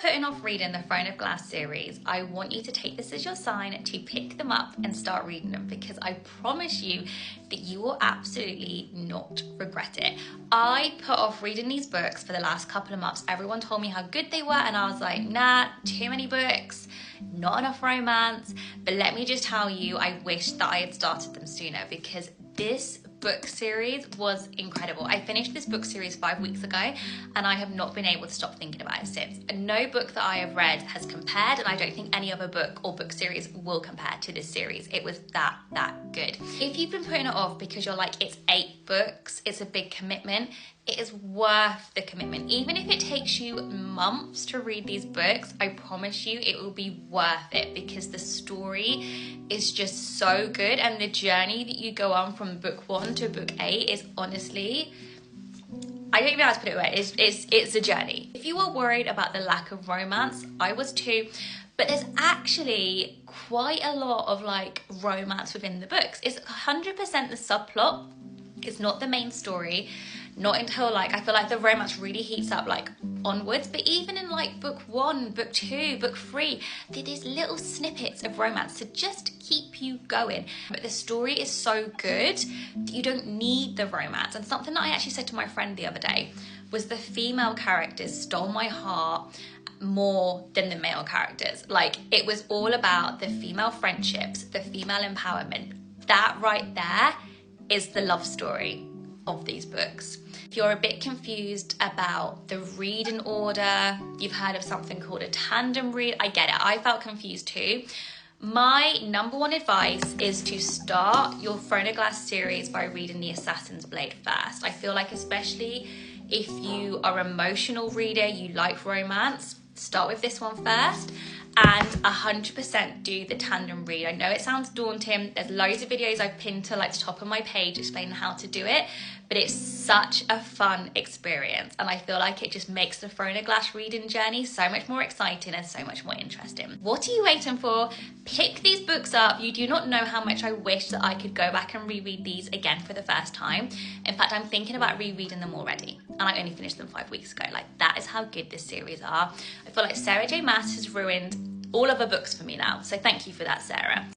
putting off reading the Throne of Glass series, I want you to take this as your sign to pick them up and start reading them, because I promise you that you will absolutely not regret it. I put off reading these books for the last couple of months. Everyone told me how good they were and I was like, nah, too many books, not enough romance. But let me just tell you, I wish that I had started them sooner, because this book series was incredible. I finished this book series 5 weeks ago and I have not been able to stop thinking about it since. And no book that I have read has compared, and I don't think any other book or book series will compare to this series. It was that good. If you've been putting it off because you're like, it's 8 books, it's a big commitment, it is worth the commitment. Even if it takes you months to read these books, I promise you it will be worth it, because the story is just so good, and the journey that you go on from book 1 to book 8 is honestly, I don't even know how to put it away. It's a journey. If you are worried about the lack of romance, I was too, but there's actually quite a lot of like romance within the books. It's 100% the subplot. It's not the main story. Not until like, I feel like the romance really heats up like onwards, but even in like book 1, book 2, book 3, there's little snippets of romance to just keep you going. But the story is so good that you don't need the romance. And something that I actually said to my friend the other day was the female characters stole my heart more than the male characters. Like, it was all about the female friendships, the female empowerment. That right there is the love story of these books. If you're a bit confused about the reading order, you've heard of something called a tandem read, I get it, I felt confused too. My number one advice is to start your Throne of Glass series by reading The Assassin's Blade first. I feel like, especially if you are an emotional reader, you like romance, start with this one first, and 100% do the tandem read. I know it sounds daunting. There's loads of videos I've pinned to like the top of my page explaining how to do it, but it's such a fun experience, and I feel like it just makes the Throne of Glass reading journey so much more exciting and so much more interesting. What are you waiting for? Pick these books up. You do not know how much I wish that I could go back and reread these again for the first time. In fact, I'm thinking about rereading them already, and I only finished them 5 weeks ago. Like, that is how good this series are. I feel like Sarah J Maas has ruined all of her books for me now, so thank you for that, Sarah.